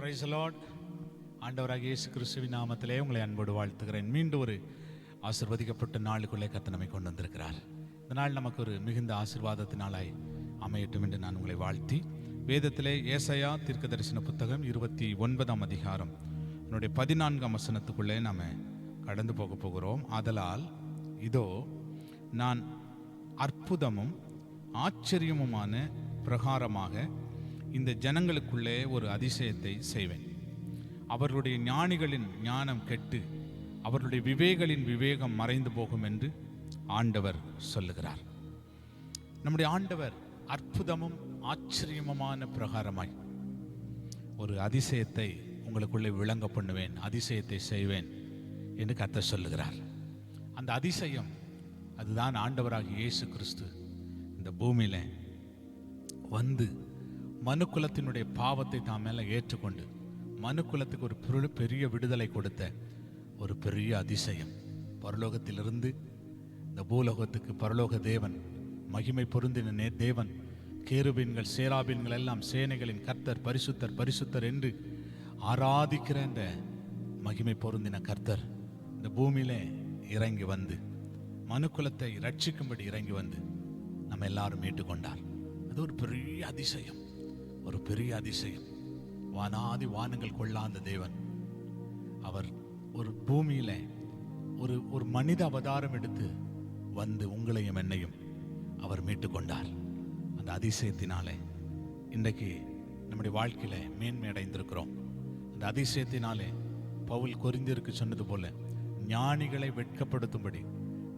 Price Lord. ஆண்டவராகிய இயேசு கிறிஸ்துவின் நாமத்திலே உங்களை அன்போடு வாழ்த்துகிறேன். மீண்டும் ஒரு ஆசீர்வதிக்கப்பட்ட நாளுக்குள்ளே கர்த்தர் நம்மை கொண்டு வந்திருக்கிறார். இந்த நாள் நமக்கு ஒரு மிகுந்த ஆசீர்வாதத்தினாலாய் அமையட்டும் என்று நான் உங்களை வாழ்த்தி, வேதத்திலே ஏசாயா தீர்க்கதரிசன புத்தகம் 29ஆம் அதிகாரம் என்னுடைய 14ஆம் வசனத்துக்குள்ளே நாம் கடந்து போகிறோம். ஆதலால் இதோ நான் அற்புதமும் ஆச்சரியமுமான பிரகாரமாக இந்த ஜனங்களுக்குள்ளே ஒரு அதிசயத்தை செய்வேன். அவர்களுடைய ஞானிகளின் ஞானம் கெட்டு அவர்களுடைய விவேகம் மறைந்து போகும் என்று ஆண்டவர் சொல்லுகிறார். நம்முடைய ஆண்டவர் அற்புதமும் ஆச்சரியமுமான பிரகாரமாய் ஒரு அதிசயத்தை உங்களுக்குள்ளே விளங்க பண்ணுவேன், அதிசயத்தை செய்வேன் என்று கர்த்தர் சொல்லுகிறார். அந்த அதிசயம் அதுதான் ஆண்டவராகிய இயேசு கிறிஸ்து இந்த பூமியில வந்து மனுக்குலத்தினுடைய பாவத்தை தாம் மேல ஏற்றுக்கொண்டு மனுக்குலத்துக்கு ஒரு பெரிய விடுதலை கொடுத்த ஒரு பெரிய அதிசயம். பரலோகத்திலிருந்து இந்த பூலோகத்துக்கு பரலோக தேவன், மகிமை பொருந்தின தேவன், கேருபீன்கள் சேராபீன்கள் எல்லாம் சேனைகளின் கர்த்தர் பரிசுத்தர் பரிசுத்தர் என்று ஆராதிக்கிற இந்த மகிமை பொருந்தின கர்த்தர் இந்த பூமியில இறங்கி வந்து மனுக்குலத்தை ரட்சிக்கும்படி இறங்கி வந்து நம்ம எல்லாரும் ஏற்றுக்கொண்டார். அது ஒரு பெரிய அதிசயம், ஒரு பெரிய அதிசயம். வானாதி வானங்கள் கொள்ளாத தேவன் அவர் ஒரு பூமியில ஒரு மனித அவதாரம் எடுத்து வந்து உங்களையும் என்னையும் அவர் மீட்டுக்கொண்டார். அந்த அதிசயத்தினாலே இன்றைக்கு நம்முடைய வாழ்க்கையில மேன்மை அடைந்திருக்கிறோம். அந்த அதிசயத்தினாலே பவுல் கொரிந்தியருக்கு சொன்னது போல, ஞானிகளை வெட்கப்படுத்தும்படி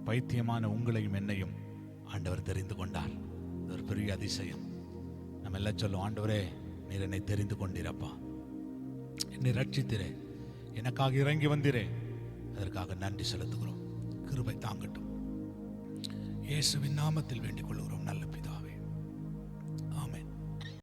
பைத்தியமான உங்களையும் என்னையும் ஆண்டவர் தெரிந்து கொண்டார். இது ஒரு பெரிய அதிசயம். நம்ம எல்லாம் சொல்லுவோம், ஆண்டவரே நீர் என்னை தெரிந்து கொண்டீரப்பா, என்னை ரட்சித்திரே, எனக்காக இறங்கி வந்தீரே, அதற்காக நன்றி செலுத்துகிறோம். கிருபை தாங்கட்டும். இயேசுவின் நாமத்தில் வேண்டிக் கொள்கிறோம் நல்ல பிதா.